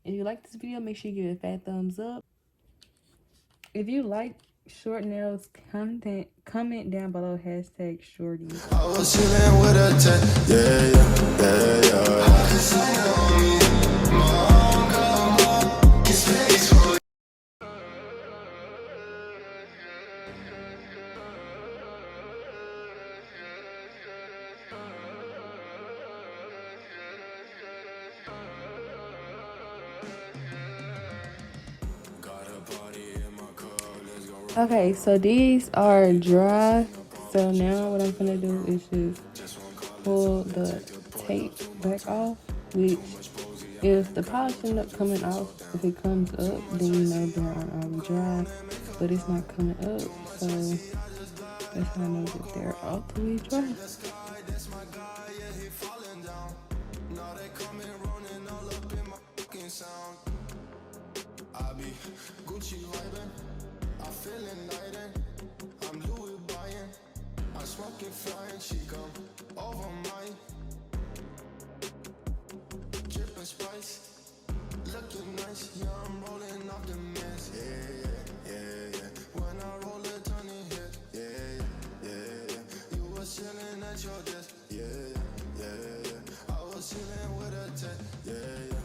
If you like this video, make sure you give it a fat thumbs up. If you like short nails content, comment down below hashtag shorties. I was chilling with a Okay, so these are dry. So now what I'm gonna do is just pull the tape back off, which if the polish ends up coming off, if it comes up, then you know they're dry, but it's not coming up, so that's how I know that they're all the way dry. I'm smoking flying, she come over mine. Dripping spice, looking nice. Yeah, I'm rolling off the mess. Yeah. When I roll it, turn it hit. Yeah. You was chilling at your desk. Yeah. I was chilling with a tech. Yeah.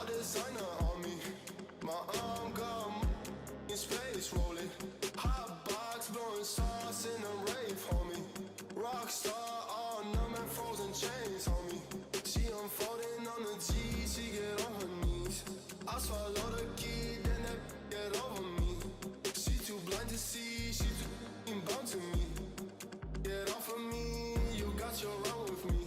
Designer on me, my arm got in space rolling. Hot box blowing sauce in a rave, homie. Rockstar, all numb and frozen chains, homie. She unfolding on the G, she get on her knees. I swallow the key, then that get over me. She too blind to see, she too bound to me. Get off of me, you got your run with me.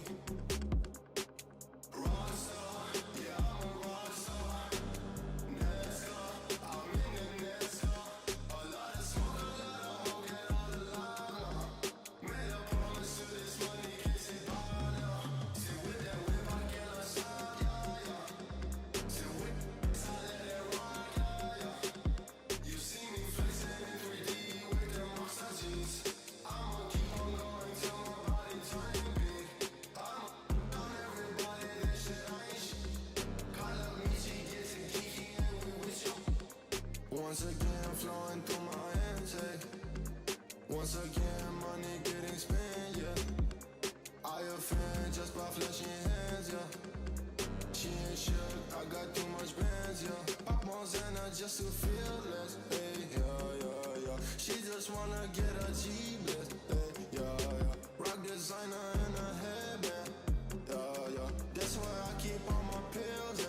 Once again, flowing through my hands, hey. Once again, money getting spent, yeah. I offend just by flashing hands, yeah. She ain't shook, I got too much bands, yeah. Pop on Xana just to feel less, hey, yeah. She just wanna get a G-bless, hey, yeah. Rock designer in a headband, yeah. That's why I keep all my pills, yeah.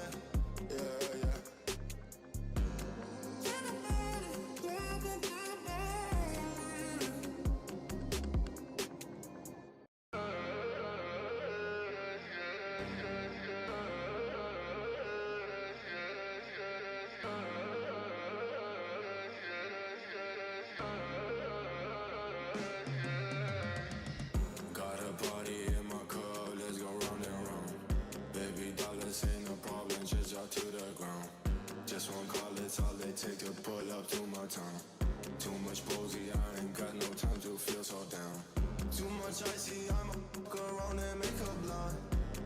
Take to pull up to my town. Too much posy, I ain't got no time to feel so down. Too much icy, I'ma fuck around and make her blind.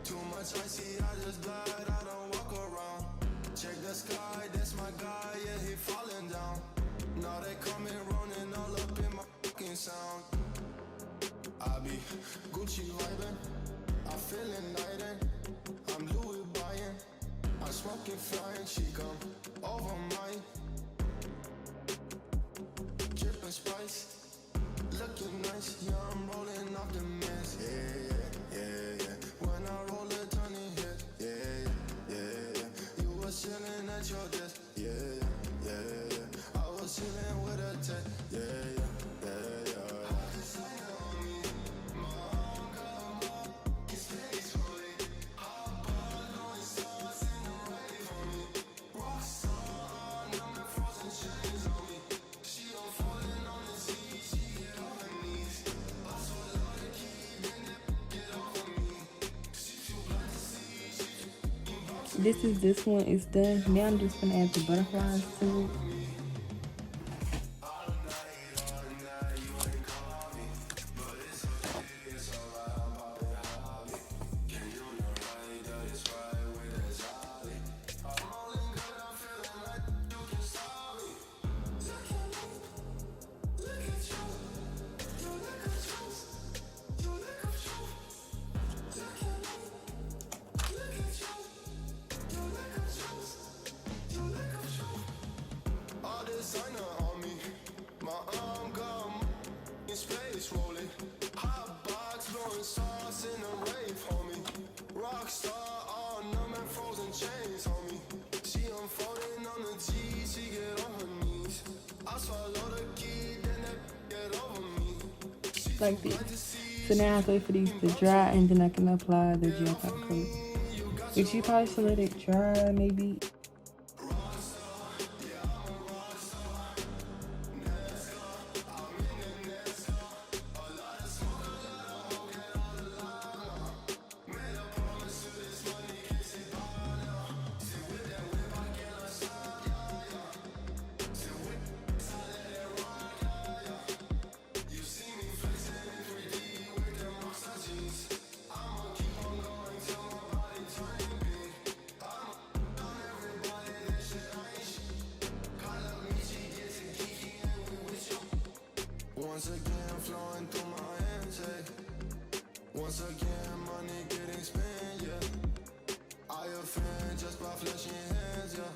Too much icy, I just glide, I don't walk around. Check the sky, that's my guy, yeah, he falling down. Now they coming running all up in my fucking sound. I be Gucci vibing, I feel enlightened. I'm Louis buying, I'm smoking flying, she come over mine. spice. Looking nice, yeah, I'm rolling off the mess. Yeah. When I roll it, turn it hit. Yeah. You was chilling at your desk. Yeah. I was chilling with a tech. Yeah. This one is done. Now I'm just gonna add the butterflies to it. Designer on me, my arm gone in space rolling. Hot box blowing sauce in a rave, homie. Rockstar, all numb and frozen chains, homie. She unfolding on the G, she get on her knees. I swallow the key, then that get over me. Like this. So now I have to wait for these to dry, and then I can apply the gel top coat. Which you probably should let it dry, maybe. Once again, flowing through my hands, hey. Once again, money getting spent, yeah. I offend just by flashing hands, yeah.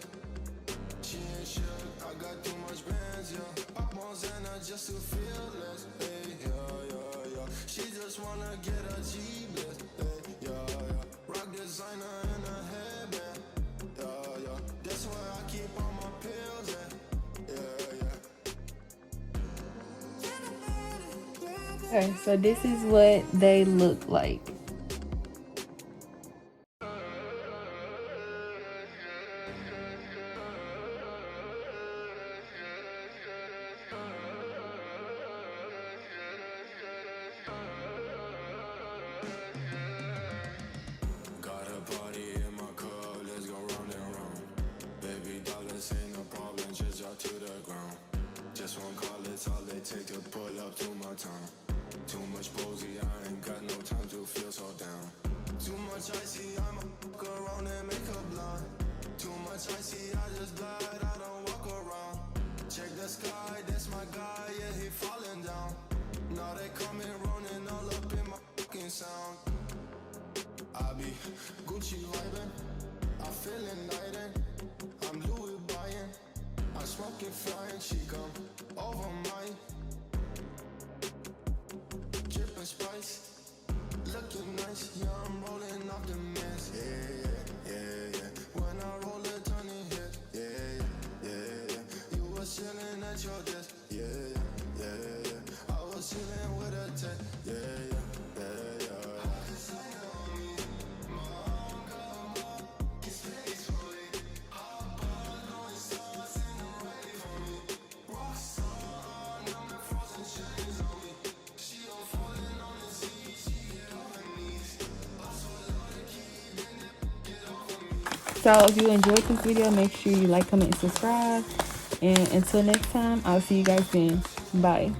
She ain't shook, I got too much bands, yeah. Pop more Xana just to feel less, hey, yeah. She just wanna get a G-bless, hey, yeah. Rock designer in a headband, yeah. That's why I keep all my pills, yeah. Okay, so this is what they look like. Got a party in my cup, let's go round and round. Baby dollars ain't no problem, just drop to the ground. Just one call, it's all they take to pull up to my town. Too much posy, I ain't got no time to feel so down. Too much icy, I'ma fuck around and make her blind. Too much icy, I just glide, I don't walk around. Check the sky, that's my guy, yeah, he falling down. Now they coming running all up in my fucking sound. I be Gucci vibing, I feel enlightened. I'm Louis buying, I'm smoking flying. She come over mine, dripping spice, looking nice. Yeah, I'm rolling off the mess. Yeah. When I roll it, turn it hit. Yeah. You was chilling at your desk. Yeah. I was chilling with a tech. Yeah. So if you enjoyed this video, make sure you like, comment, and subscribe. And until next time, I'll see you guys then. Bye.